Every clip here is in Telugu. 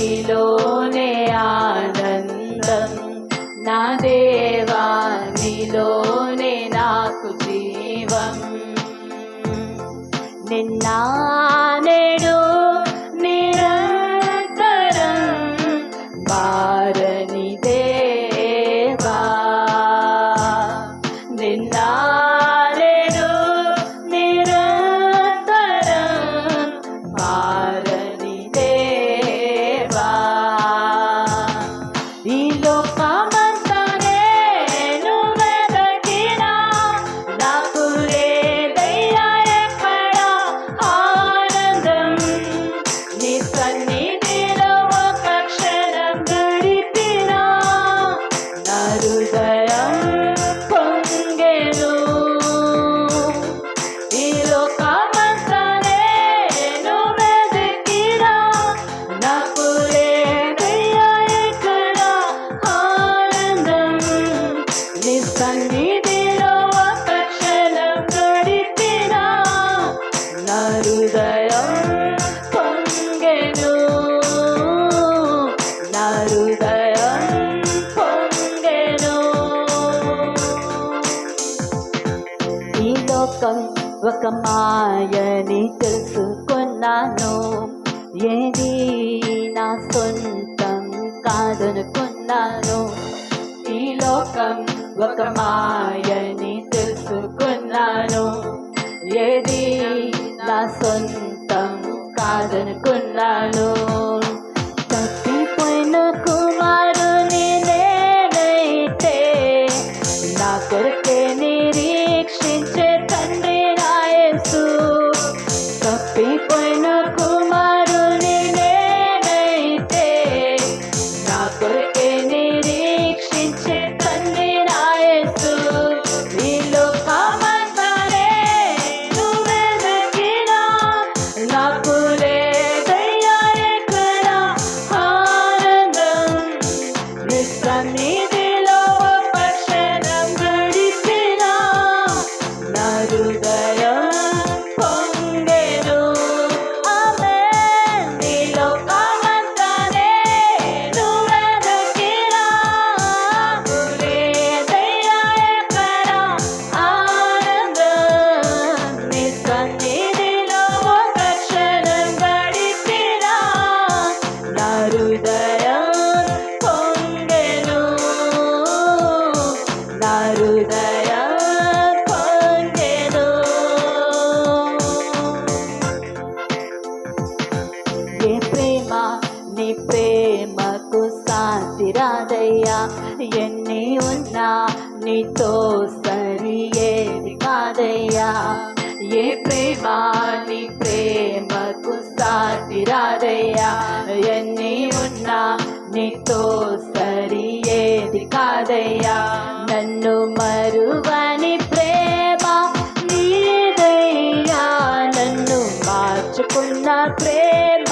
నీలోనే ఆనందం నా దేవా, నీలోనే నాకు జీవం. నిన్న నేడు నిరంతరం మారని దేవా, నిన్న నేడు నిరంతరం మారని దేవా. ఈ లోకమంతా నేను వెదకినా నాకు లేదయ్యా ఎక్కడ ఆనందం. నీ సన్నిధిలో ఒక క్షణం గడిపినా నా హృదయం పొంగెను. ఈ లోకమంతా నేను వెదకినా నాకు లేదయ్యా ఎక్కడ ఆనందం. నీ సన్నిధిలో ఒక క్షణం గడిపినా నా హృదయం పొంగెను, నా హృదయం పొంగెను. ఈ లోకం ఒక మాయని తెలుసుకున్నాను, ఏది నా సొంతం కాదనుకున్నాను. ఈ లోకం ఒక మాయని తెలుసుకున్నాను, ఏది నా సొంతం కాదనుకున్నాను. తప్పిపోయిన కుమారుని నేనైతే నా కొరకే నిరీక్షించే తండ్రి నా యేసు. తప్పిపోయిన కుమారుని నేనైతే నా కొరకే నిరీక్షించే తండ్రి నా యేసు. ఈ లోకమంతా నేను వెదకినా నాకు లేదయ్యా ఎక్కడ ఆనందం. నీ సన్నిధిలో ఒక క్షణం గడిపినా నా హృదయం పొంగెను. ఆమేన్. ఈ లోకమంతా నేను వెదకినా నాకు లేదయ్యా ఎక్కడ ఆనందం. నీ సన్నిధిలో ఒక క్షణం గడిపినా నా హృదయం పొంగెను, నా హృదయం పొంగెను. ఏ ప్రేమ నీ ప్రేమకు శాంతి రాదయ్యా, ఎన్ని ఉన్నా నీతో సరి ఏది కాదయ్యా. ఏ ప్రేమ నీ ప్రేమకు సాటి రాదయ్యా, ఎన్ని ఉన్నా నీతో సరి ఏది కాదయ్యా. నన్ను మరువని ప్రేమ నీదయ్యా, నన్ను మార్చుకున్న ప్రేమ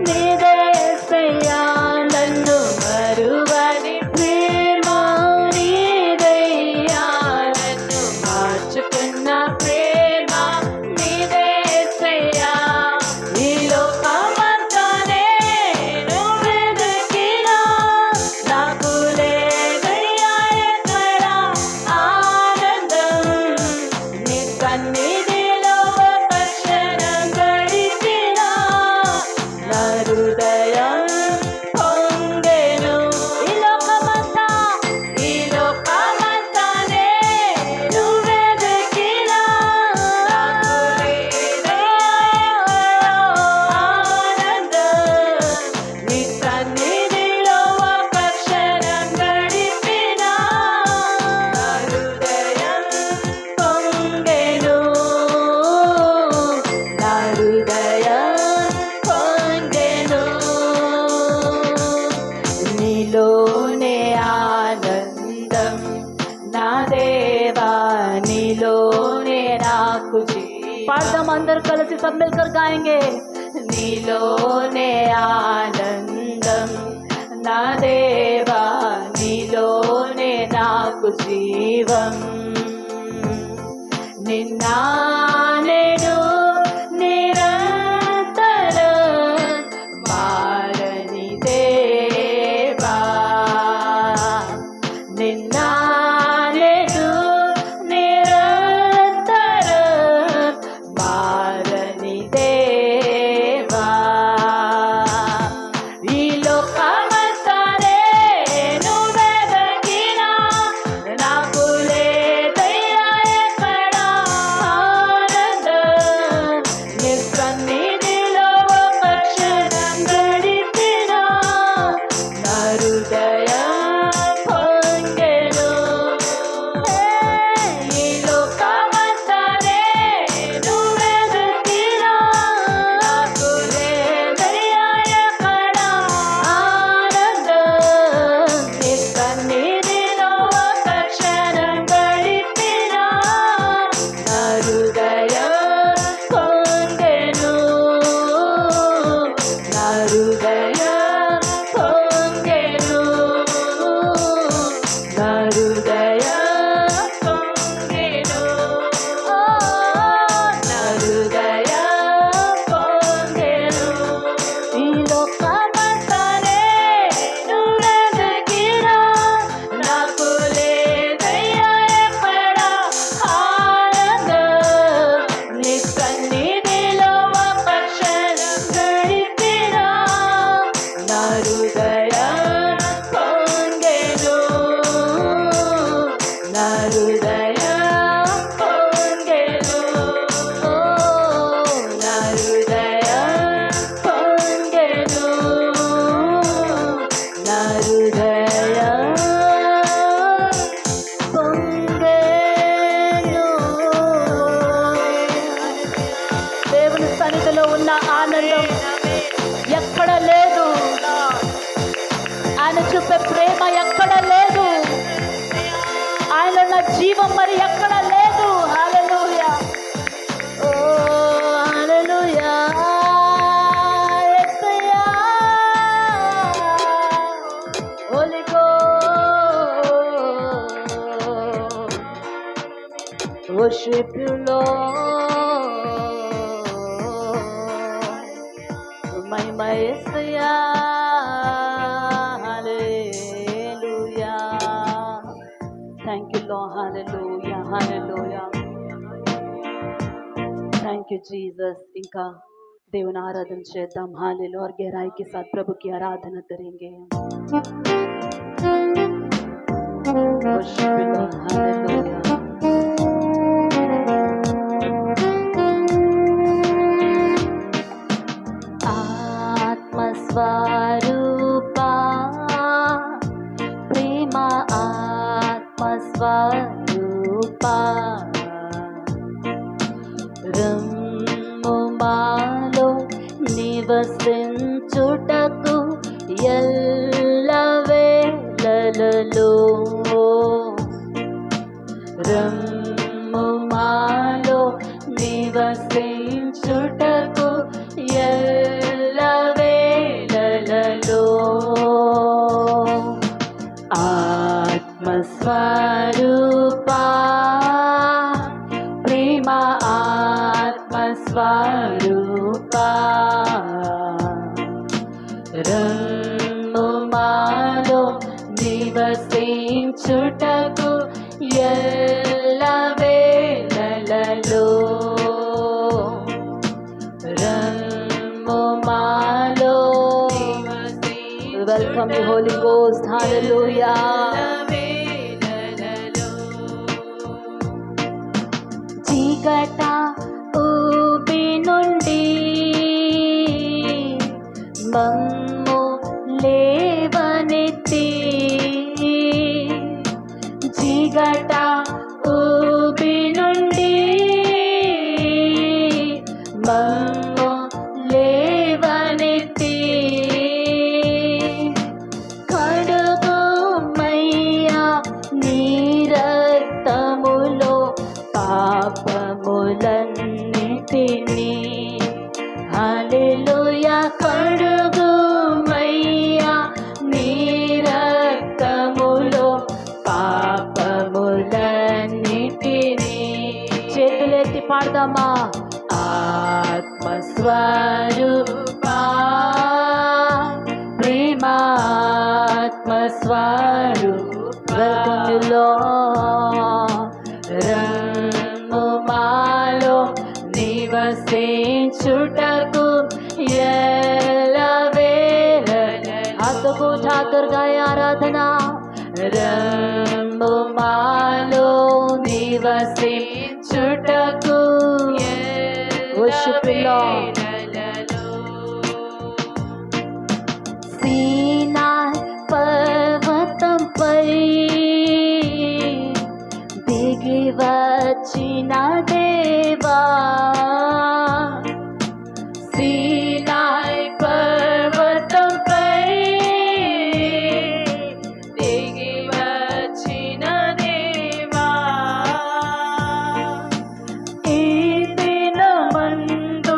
నీదయ్యా. నన్ను మరువని ప్రేమ నీదయ్యా, నన్ను మార్చుకున్న ప్రేమ నీదయ్యా. ఈ లోకమంతా నేను వెదకినా నాకు లేదయ్యా ఎక్కడ ఆనందం. నీ సన్నిధిలో ఒక క్షణం గడిపినా నా హృదయం పొంగెను. ఈ లోకమంతా నేను వెదకినా నాకు లేదయ్యా ఆనందం. నీ సన్నిధిలో ఒక క్షణం గడిపినా నా హృదయం పొంగెను, నా హృదయం పొంగెను. నీలోనే ఆనందం నా దేవా, నీలోనే నాకు జీవం. పాడదాం అందరు కలిసి, सब मिलकर गाएंगे. నీలోనే ఆనందం నా దేవా, నీలోనే నాకు జీవం. నిన్న నేడు నిరంతరం మారని ఎక్కడ లేదు. ఆయనలో ఉన్న జీవం మరి ఎక్కడ లేదు. హల్లెలూయా. Oh hallelujah. యేసయ్యా. Holy ghost worship you Lord. మహిమ యేసయ్యా. Hallelujah. Thank you Lord. Hallelujah. Hallelujah. Thank you Jesus. ఇంకా దేవుని ఆరాధన చేద్దాం. हालेलुया. और गहराई के साथ प्रभु की आराधना करेंगे. worship you Lord. Hallelujah. ఆత్మస్వరూపా ప్రేమ ఆత్మస్వరూపా రమ్ము మాలో నివసించుటకు ఎల్లవేళలలో రమ్ము మాలో నివసించుటకు ఎల్లవేళలలో ఆత్మస్వరూపా ప్రేమ ఆత్మస్వరూపా రమ్ము మాలో నివసించుటకు ఎల్లవేళలలో రమ్ము మాలో. Welcome you Holy Ghost. Hallelujah. చీకట ఊబి నుండి మమ్ము లేవనెత్తి చీకట ఊబి నుండి మమ్ము లేవనెత్తి కడుగుమయ్యా నీ రక్తములో పాపములన్నిటినీ. హల్లెలూయా. కడుగుమయ్యా నీ రక్తములో పాపములన్నిటినీ. చేతులెత్తి పాడదామా. ఆత్మస్వరూపా ప్రేమ ఆత్మస్వరూపా రమ్ము మాలో నివసించుటకు ఎల్లవేళలలో. हाथों को उठाकर गाए आराधना. रम्मु मालो निवसिंచుటకు worship you Lord. సీనాయి పర్వతంపై దిగి వచ్చిన దేవా. సీనాయి పర్వతంపై దిగి వచ్చిన దేవా. ఈ దినమందు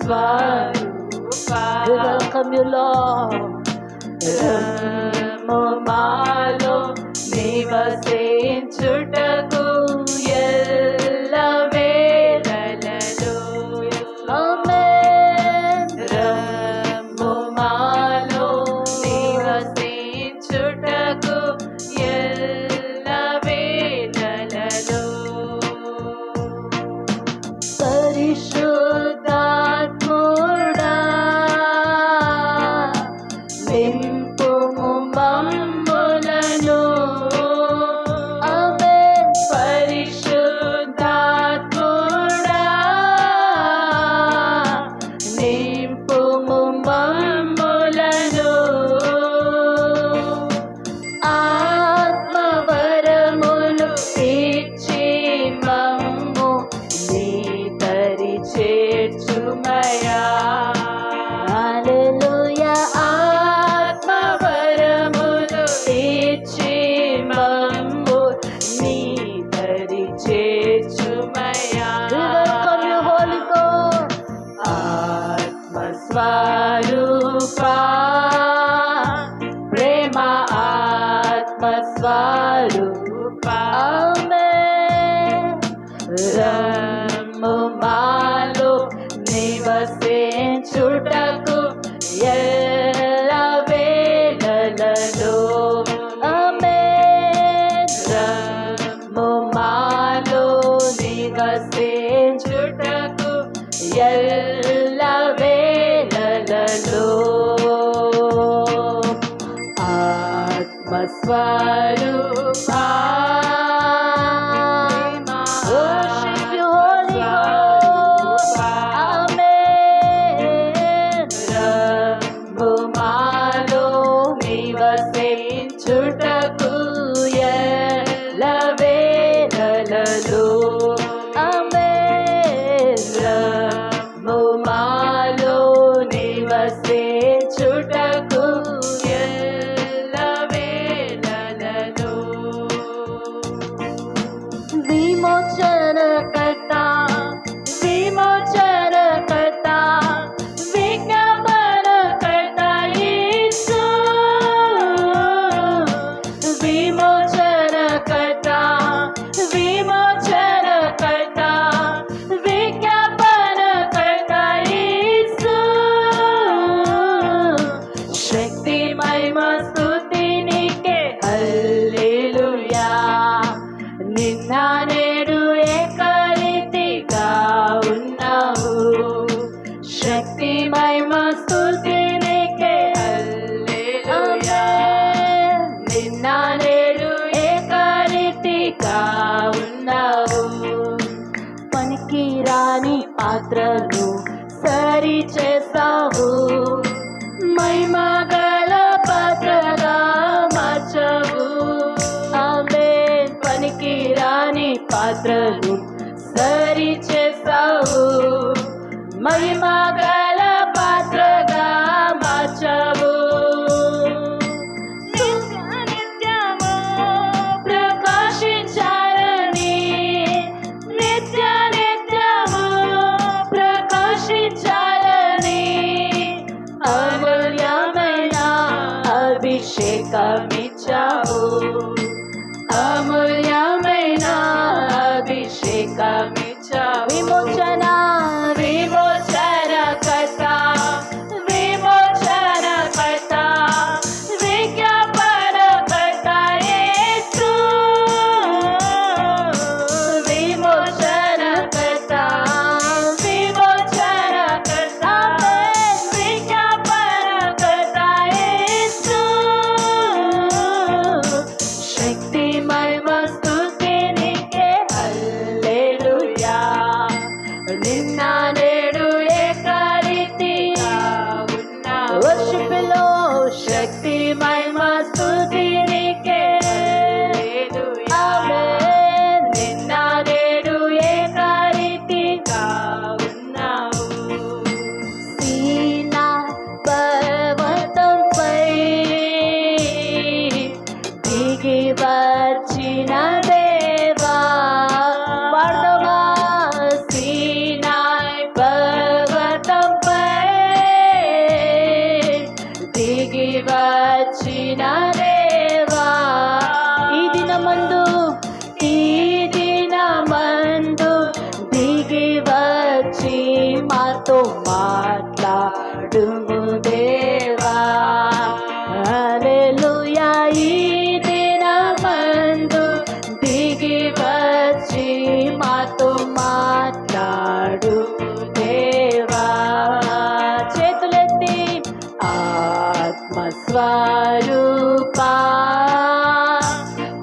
స్వరూపా. We welcome you, Lord. రమ్ము మాలో నివసించుటకు ఎల్లవేళలలో. ఆమేన్. రమ్ము మాలో నివసించుటకు ఎల్లవేళలలో. పరిశుద్ధాత్ముడా నింపుము మమ్ములను. ఆమేన్. పరిశుద్ధాత్ముడా నింపుము మమ్ములను. ఆత్మవరములు ఇచ్చి మమ్ము నీ దరి చేర్చుమయా. హల్లెలూయా. ఆత్మవరములు ఇచ్చి మమ్ము నీ దరి చేర్చుమయా. Welcome you, Holy God. ఆత్మస్వరూపా ప్రేమ ఆత్మస్వరూపా. ఆమేన్. రమ్ము మాలో నివసించుటకు ఎల్లవేళలలో. ఆమేన్. రమ్ము మాలో నివసించుటకు ఎల్లవేళలలో. ఆత్మస్వరూపా. Worship you, Holy Ghost. Amen. రమ్ము మాలో నివసించుటకు ఎల్లవేళలలో. ఆమేన్. రమ్ము మాలో నివసించుటకు ఎల్లవేళలలో. విమోచనకర్త విమోచనకర్త విజ్ఞాపనకర్త యేసు. విమోచనకర్త విమోచనకర్త విజ్ఞాపనకర్త యేసు. శక్తి మహిమ స్తుతి నీకే. హల్లెలూయా. నిన్న నేడు ఏకరీతిగా ఉన్నావు. శక్తి మహిమ స్తుతి నీకే. హల్లెలూయా. నిన్న నేడు ఏకరీతిగా ఉన్నావు. పనికిరాని పాత్రను సరి చేసావు. మహిమగల పాత్రగా మార్చవు. ఆమేన్. పనికిరాని పాత్రను సరి చేసావు. మహిమగల పాత్రగా మార్చవు. నిత్యము ప్రకాశించాలని నిత్యము ప్రకాశించాలని అమూల్యమైన అభిషేకమిచ్చావు. అమూల్యమైన అభిషేకమిచ్చావు. విమోచన విమోచనకర్త విమోచనకర్త విజ్ఞాపనకర్త యేసు. విమోచనకర్త విమోచనకర్త విజ్ఞాపనకర్త యేసు. శక్తి మహిమ స్తుతి నీకే. హల్లెలూయా. నిన్న నేడు ఏకరీతిగా ఉన్నావు. Worship you, Lord. శక్తి మహిమ స్తుతి నీకే. హల్లెలూయా. ఆమేన్. నిన్న నేడు ఏకరీతిగా ఉన్నావు. సీనా పర్వతంపై దిగి వచ్చిన దేవా. పాడదామా. సీనాయ్ మాతో మాట్లాడుము దేవా. హల్లెలూయా. ఈ దినమందు దిగి వచ్చి మాతో మాట్లాడు దేవా. చేతులెత్తి ఆత్మస్వరూపా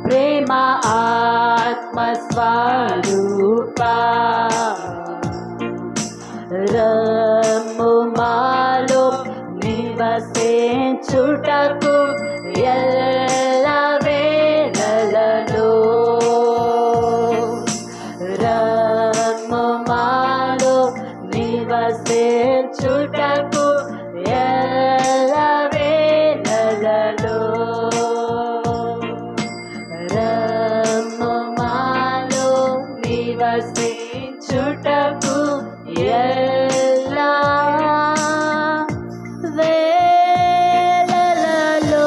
ప్రేమ ఆత్మస్వరూపా రమ్ము మాలో నివసించుటకు ఎల్ల వేళలలో. రమ్ము మాలో నివసించుటకు ఎల్ల వేళలలో. రమ్ము మాలో నివసించుటకు ఎల్ల వేళలలో.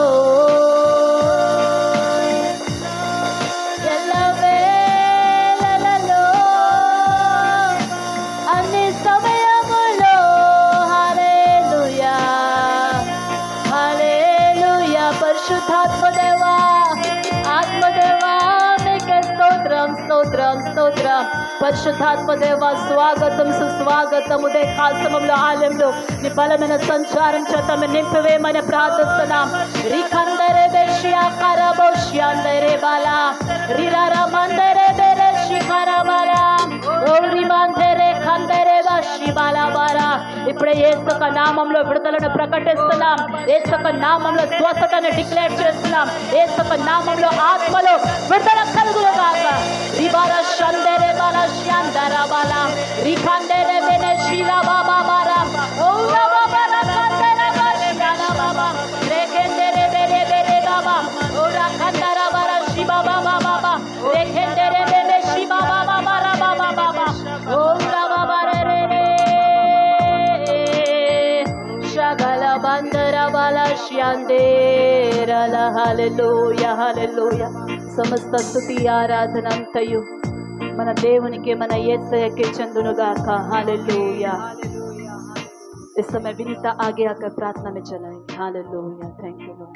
ఎల్ల వేళలలో అన్ని సమయములో. హల్లెలూయా హల్లెలూయా. పరిశుద్ధాత్మదేవా ఆత్మదేవా నీకే స్తోత్రం స్తోత్రం స్తోత్రం. పరిశుద్ధాత్మదేవా స్వాగతం సుస్వాగతం. ఉదయకాల సమయంలో ఆలయంలో నీ బలమైన సంచారం చేత మేము నింపివేయమని ప్రార్థిస్తున్నాం. రికందరే బెషియా కరబోష్యాందరే బాలా రిరారా మందరే బెరే శిఖరబాలా ఓరి మందరే కందరే బషి బాలా బారా. ఇప్పుడే యేసు యొక్క నామంలో విడుదలను ప్రకటిస్తున్నాం. యేసు యొక్క నామంలో స్వస్థతను డిక్లేర్ చేస్తున్నాం. యేసు యొక్క నామంలో ఆత్మలో విడుదల కలుగునుగాక. రిబారా షందరే బాలా శ్యాందరా బాలా రికందరే బెనే శిలా బాబా బారా ఓరా బాబా కందరా బాషియానా బాబా రేకెందరే బెరే బెరే బాబా ఓరా కందరా బారా శిబా బాబా బాబా రేకెందరే బెనే శిబా బాబా బారా బాబా బాబా ఓరా బాబా రే రే రే షగల బందరా బాలా శ్యాందేరల. హల్లెలూయా హల్లెలూయా. సమస్త స్తుతి ఆరాధన అంతయు మన దేవునికి మన యేసయ్యకే చెందునుగాక. हालेलुया. इस समय विनीता आगे आकर प्रार्थना में चलाएंगे. हालेलुया. Thank you Lord.